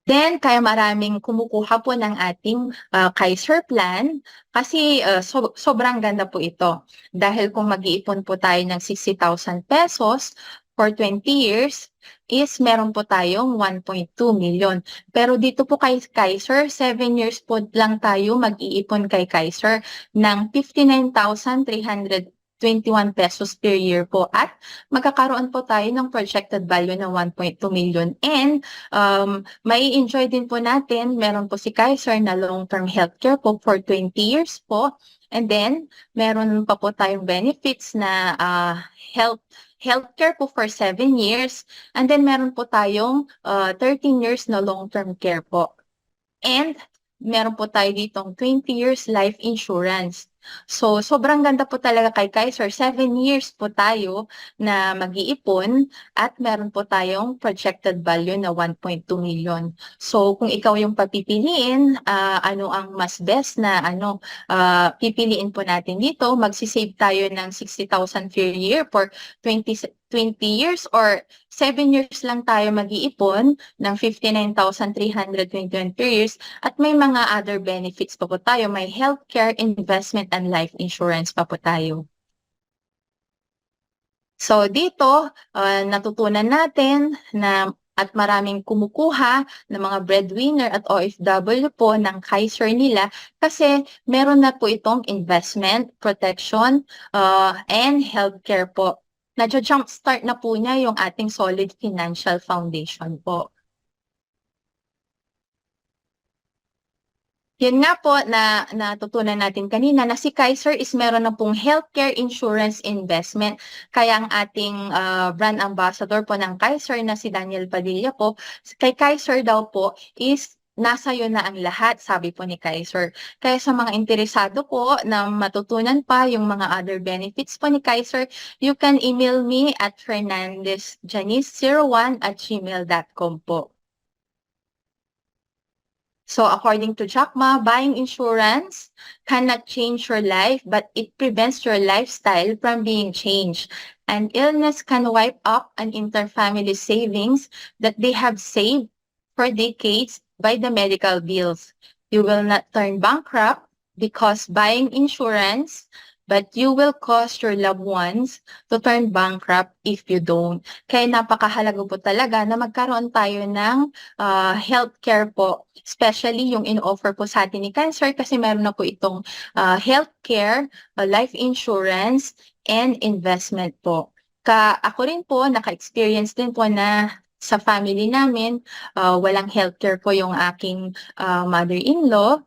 Then, kaya maraming kumukuha po ng ating Kaiser plan kasi sobrang ganda po ito. Dahil kung mag-iipon po tayo ng 60,000 pesos for 20 years, is meron po tayong 1.2 million. Pero dito po kay Kaiser, 7 years po lang tayo mag-iipon kay Kaiser ng 59,321 pesos per year po. At magkakaroon po tayo ng projected value ng 1.2 million. And may enjoy din po natin, meron po si Kaiser na long-term healthcare po for 20 years po. And then, meron pa po tayong benefits na healthcare po for 7 years. And then, meron po tayong 13 years na long-term care po. And meron po tayo ditong 20 years life insurance. So, sobrang ganda po talaga kay Kaiser. 7 years po tayo na mag-iipon at meron po tayong projected value na 1.2 million. So, kung ikaw yung papipiliin, ano ang mas best na pipiliin po natin dito, magsisave tayo ng 60,000 per year for 20 years or 7 years lang tayo mag-iipon ng 59,321 per years at may mga other benefits pa po tayo. May healthcare, investment, and life insurance pa po tayo. So dito, natutunan natin na at maraming kumukuha ng mga breadwinner at OFW po ng Kaiser nila kasi meron na po itong investment, protection, and healthcare po. Nadya-jumpstart na po niya yung ating solid financial foundation po. Yun nga po na natutunan natin kanina na si Kaiser is meron na pong healthcare insurance investment. Kaya ang ating brand ambassador po ng Kaiser na si Daniel Padilla po, kay Kaiser daw po is nasa yun na ang lahat, sabi po ni Kaiser. Kaya sa mga interesado po na matutunan pa yung mga other benefits po ni Kaiser, you can email me at fernandezjanice01@gmail.com po. So according to Jack Ma, buying insurance cannot change your life, but it prevents your lifestyle from being changed. An illness can wipe up an interfamily savings that they have saved for decades by the medical bills. You will not turn bankrupt because buying insurance, but you will cause your loved ones to turn bankrupt if you don't. Kaya napakahalaga po talaga na magkaroon tayo ng healthcare po, especially yung in-offer po sa atin ni Cancer kasi meron na po itong healthcare, life insurance, and investment po. Ako rin po, naka-experience din po na sa family namin, walang healthcare po yung aking mother-in-law.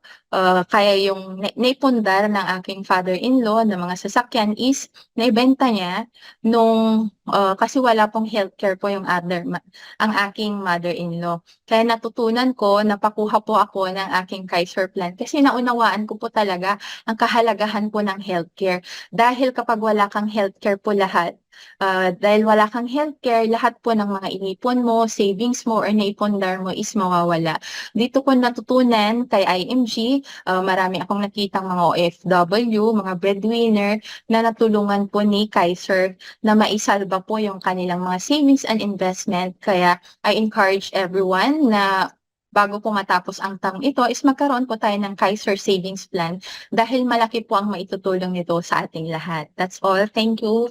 Kaya yung naipundar ng aking father-in-law ng mga sasakyan is naibenta niya nung kasi wala pong healthcare po yung ang aking mother-in-law. Kaya natutunan ko, napakuha po ako ng aking Kaiser plan kasi naunawaan ko po talaga ang kahalagahan po ng healthcare. Dahil kapag wala kang healthcare po dahil wala kang healthcare, lahat po ng mga inipon mo, savings mo, or naipundar mo is mawawala. Dito ko natutunan kay IMG, marami akong nakitang mga OFW, mga breadwinner na natulungan po ni Kaiser na maisalba po yung kanilang mga savings and investment. Kaya I encourage everyone na bago po matapos ang taong ito is magkaroon po tayo ng Kaiser Savings Plan dahil malaki po ang maitutulong nito sa ating lahat. That's all. Thank you.